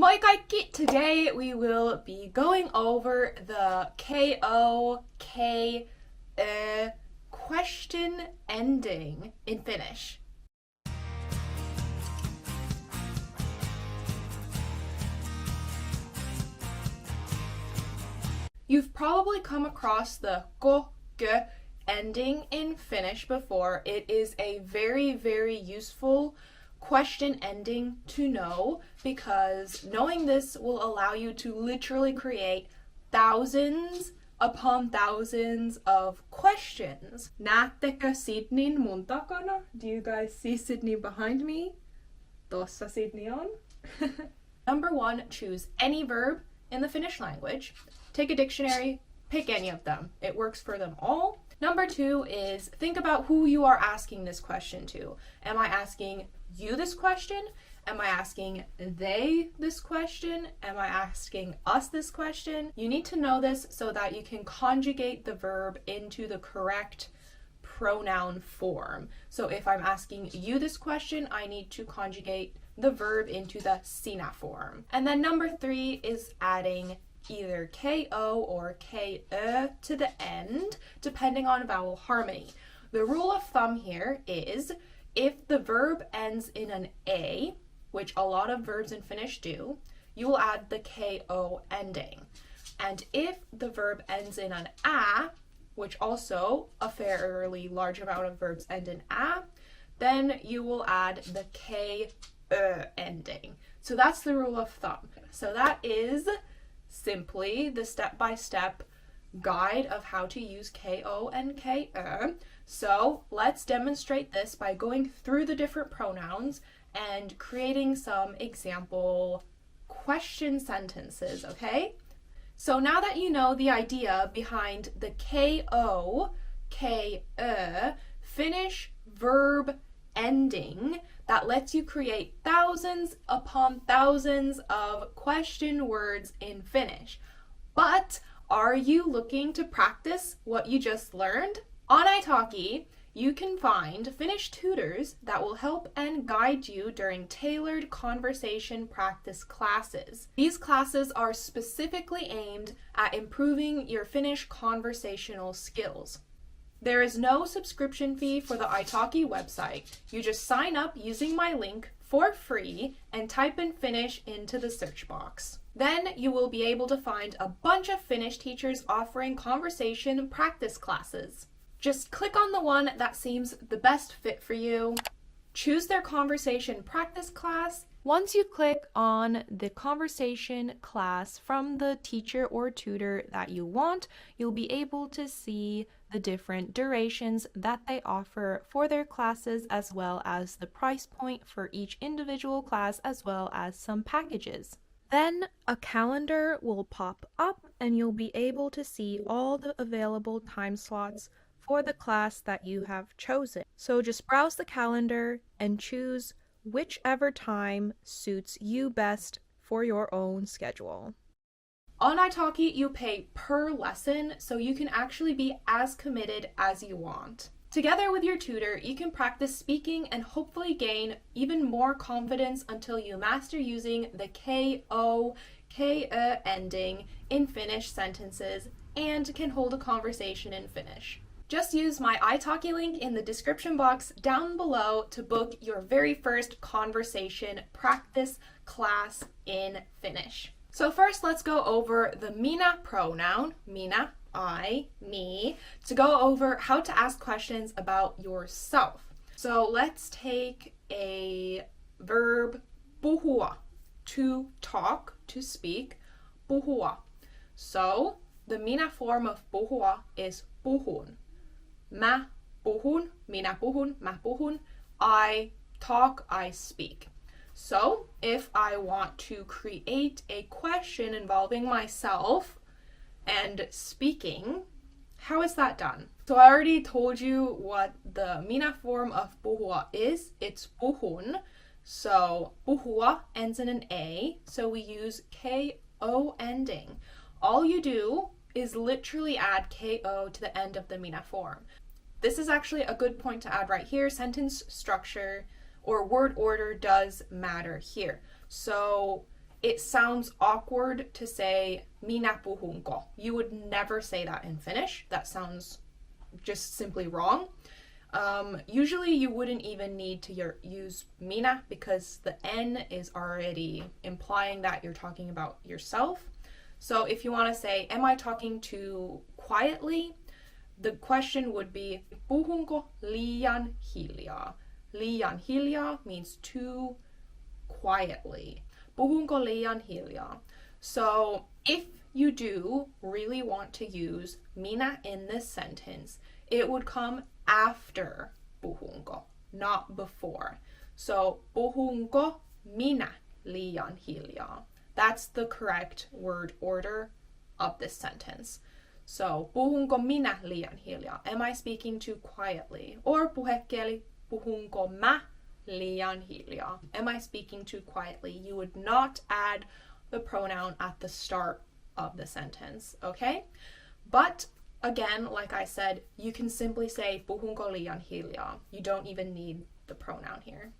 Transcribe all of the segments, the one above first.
Moi kaikki! Today we will be going over the question ending in Finnish. You've probably come across the ko, ge ending in Finnish before. It is a very, very useful question ending to know because knowing this will allow you to literally create thousands upon thousands of questions. Näettekö Sydneyn mun takana? Do you guys see Sydney behind me? Tossa Sydney on. Number 1, choose any verb in the Finnish language. Take a dictionary, pick any of them. It works for them all. Number 2 is think about who you are asking this question to. Am I asking you this question? Am I asking they this question? Am I asking us this question? You need to know this so that you can conjugate the verb into the correct pronoun form. So if I'm asking you this question, I need to conjugate the verb into the Sinä form. And then number 3 is adding either ko or ke to the end, depending on vowel harmony. The rule of thumb here is if the verb ends in an a, which a lot of verbs in Finnish do, you will add the ko ending. And if the verb ends in an a, which also a fairly large amount of verbs end in a, then you will add the ke ending. So that's the rule of thumb. So that is simply the step-by-step guide of how to use ko and ke. So let's demonstrate this by going through the different pronouns and creating some example question sentences, okay? So now that you know the idea behind the ko, ke, Finnish verb ending that lets you create thousands upon thousands of question words in Finnish. But are you looking to practice what you just learned? On italki, you can find Finnish tutors that will help and guide you during tailored conversation practice classes. These classes are specifically aimed at improving your Finnish conversational skills. There is no subscription fee for the italki website. You just sign up using my link for free and type in Finnish into the search box. Then you will be able to find a bunch of Finnish teachers offering conversation practice classes. Just click on the one that seems the best fit for you. Choose their conversation practice class. Once you click on the conversation class from the teacher or tutor that you want, you'll be able to see the different durations that they offer for their classes, as well as the price point for each individual class, as well as some packages. Then a calendar will pop up and you'll be able to see all the available time slots for the class that you have chosen. So just browse the calendar and choose whichever time suits you best for your own schedule. On italki, you pay per lesson, so you can actually be as committed as you want. Together with your tutor, you can practice speaking and hopefully gain even more confidence until you master using the ko, ke ending in Finnish sentences and can hold a conversation in Finnish. Just use my italki link in the description box down below to book your very first conversation practice class in Finnish. So first, let's go over the Minä pronoun, Minä, I, me, to go over how to ask questions about yourself. So let's take a verb, puhua, to talk, to speak, puhua. So the Minä form of puhua is puhun. Mä puhun, minä puhun, mä puhun, I talk, I speak. So if I want to create a question involving myself and speaking, how is that done? So I already told you what the Minä form of puhua is. It's puhun. So puhua ends in an A, so we use ko ending. All you do is literally add ko to the end of the Minä form. This is actually a good point to add right here. Sentence structure or word order does matter here. So it sounds awkward to say minä puhunko. You would never say that in Finnish. That sounds just simply wrong. Usually you wouldn't even need to use minä because the N is already implying that you're talking about yourself. So if you want to say, am I talking too quietly? The question would be, puhunko liian hiljaa? Liian hiljaa means too quietly. Puhunko liian hiljaa? So if you do really want to use minä in this sentence, it would come after puhunko, not before. So puhunko minä liian hiljaa? That's the correct word order of this sentence. So puhunko minä liian hiljaa? Am I speaking too quietly? Or puhekieli, puhunko mä liian hiljaa? Am I speaking too quietly? You would not add the pronoun at the start of the sentence, okay? But again, like I said, you can simply say puhunko liian hiljaa. You don't even need the pronoun here.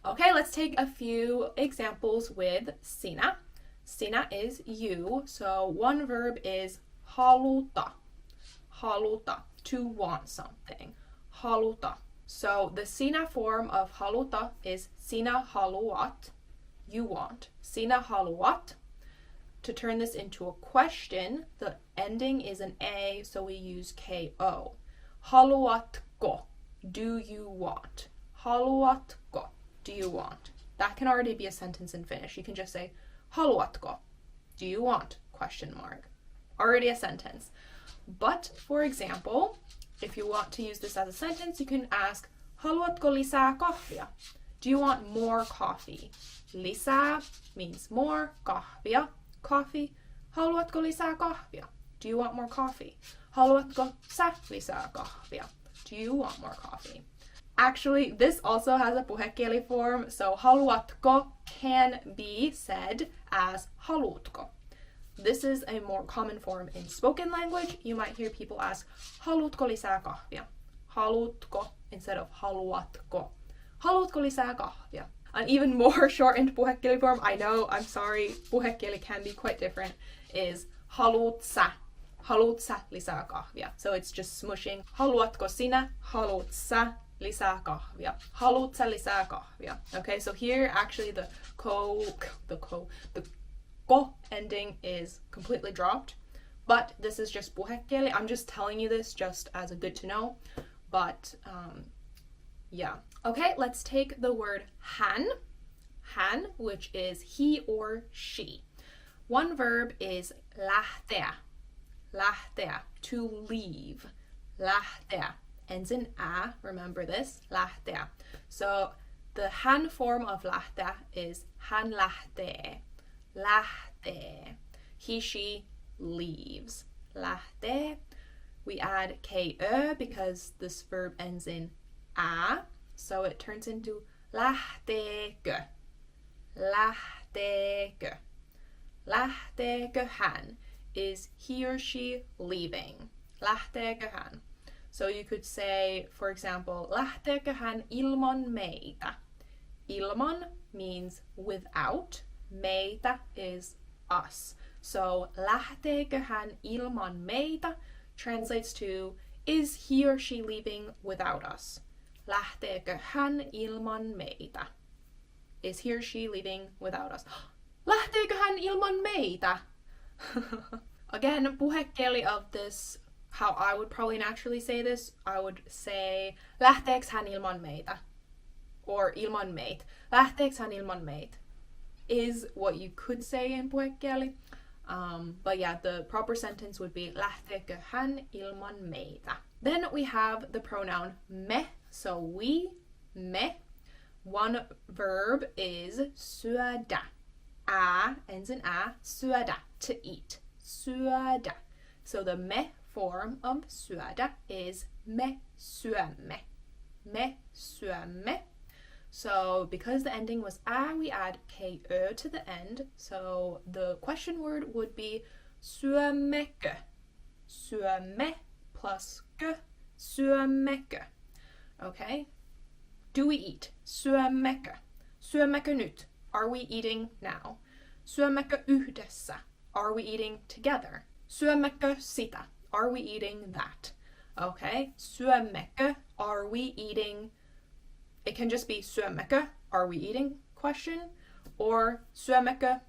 Okay, let's take a few examples with sinä. Sinä is you, so one verb is haluta. Haluta, to want something. Haluta. So the sinä form of haluta is sinä haluat, you want. Sinä haluat. To turn this into a question, the ending is an A, so we use KO. Haluatko? Do you want? Haluatko? Do you want? That can already be a sentence in Finnish. You can just say, haluatko? Do you want? Question mark. Already a sentence. But, for example, if you want to use this as a sentence, you can ask, haluatko lisää kahvia? Do you want more coffee? Lisää means more, kahvia, coffee. Haluatko lisää kahvia? Do you want more coffee? Haluatko sä lisää kahvia? Do you want more coffee? Actually, this also has a puhekieli form, so haluatko can be said as haluutko. This is a more common form in spoken language. You might hear people ask, haluatko lisää kahvia? Haluatko instead of haluatko. Haluatko lisää kahvia? An even more shortened puhekieli form, I know, I'm sorry, puhekieli can be quite different, is haluat sä. Haluat sä lisää kahvia. So it's just smushing. Haluatko sinä? Haluat sä lisää kahvia? Haluat sä lisää kahvia? Okay, so here actually the ko ending is completely dropped, but this is just puhekieli. I'm just telling you this just as a good to know, but yeah. Okay, let's take the word hän. Hän, which is he or she. One verb is lähteä. Lähteä, to leave. Lähteä ends in ä, remember this, lähteä. So the hän form of lähteä is hän lähtee. Lähtee. He, she leaves. Lähtee. We add kö because this verb ends in ä, so it turns into lähteekö. Lähteekö. Lähteekö hän? Is he or she leaving? Lähteekö hän? So you could say, for example, lähteekö hän ilman meitä? Ilman means without. Meitä is us. So lähteekö hän ilman meitä translates to, is he or she leaving without us? Lähteekö hän ilman meitä? Is he or she leaving without us? Lähteekö hän ilman meitä? Again, puhekieli of this, how I would probably naturally say this, I would say, lähteekö hän ilman meitä? Or ilman meitä. Lähteekö hän ilman meitä? Is what you could say in puhekieli. But yeah, the proper sentence would be, lähteekö hän ilman meitä? Then we have the pronoun me, so we, me. One verb is syödä. Ä ends in ä, syödä, to eat. Syödä. So the me form of syödä is me syömme. Me syömme. So because the ending was ä, we add kö to the end. So the question word would be syömmekö. Syömme plus kö. Syömmekö. Okay? Do we eat? Syömmekö. Syömmekö nyt? Are we eating now? Syömmekö yhdessä? Are we eating together? Syömmekö sitä? Are we eating that? Okay, syömmekö? Are we eating? It can just be syömmekö? Are we eating? Question. Or syömmekö?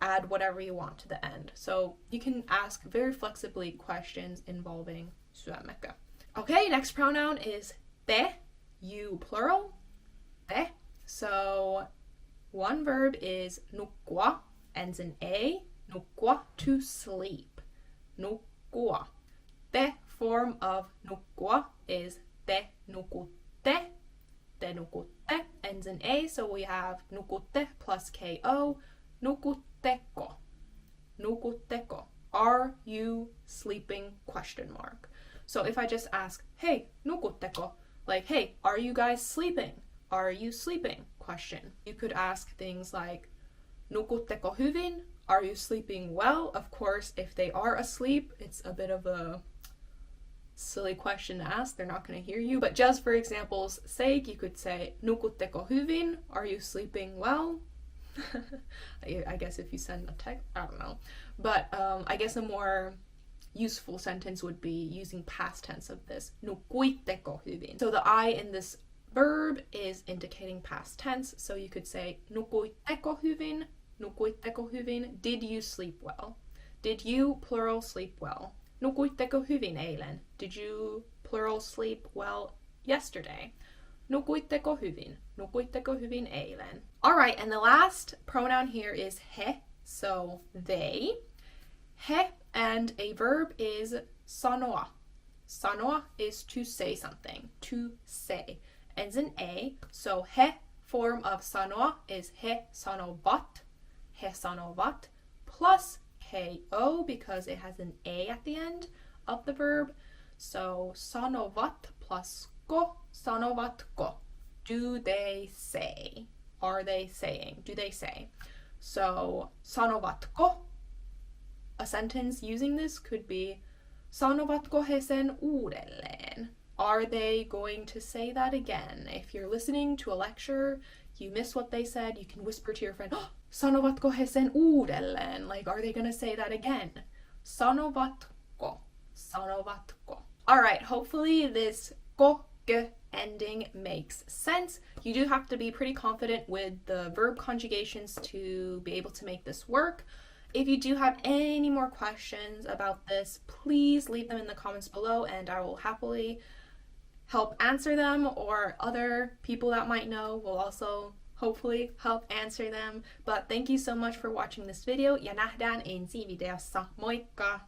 Add whatever you want to the end. So you can ask very flexibly questions involving syömmekö. Okay, next pronoun is te, you plural. Te. So one verb is nukkua, ends in a. Nukkua, to sleep. Nukkua. Te form of nukkua is te nukutte. Te nukutte ends in a, so we have nukutte plus ko. Nukutteko. Nukutteko. Are you sleeping? Question mark. So if I just ask, hey, nukutteko? Like, hey, are you guys sleeping? Are you sleeping? Question. You could ask things like, nukutteko hyvin? Are you sleeping well? Of course, if they are asleep, it's a bit of a silly question to ask. They're not going to hear you. But just for example's sake, you could say, nukutteko hyvin? Are you sleeping well? I guess if you send a text, I don't know. But I guess a more useful sentence would be using past tense of this. Nukuitteko hyvin? So the I in this verb is indicating past tense. So you could say, nukuitteko hyvin? Nukuitteko hyvin? Did you sleep well? Did you, plural, sleep well? Nukuitteko hyvin eilen? Did you, plural, sleep well yesterday? Nukuitteko hyvin? Nukuitteko hyvin eilen? Alright, and the last pronoun here is he, so they. He, and a verb is sanoa. Sanoa is to say something, to say. Ends in a, so he form of sanoa is he sanovat. He sanovat plus ko because it has an a at the end of the verb. So sanovat plus ko, sanovatko. Do they say? Are they saying? Do they say? So sanovatko. A sentence using this could be sanovatko he sen uudelleen? Are they going to say that again? If you're listening to a lecture, you miss what they said, you can whisper to your friend, oh, sanovatko he sen uudelleen? Like, are they going to say that again? Sanovatko. Sanovatko. Alright, hopefully this ko-ke ending makes sense. You do have to be pretty confident with the verb conjugations to be able to make this work. If you do have any more questions about this, please leave them in the comments below and I will happily help answer them, or other people that might know will also hopefully help answer them. But thank you so much for watching this video ja nähdään ensi videossa. Moikka!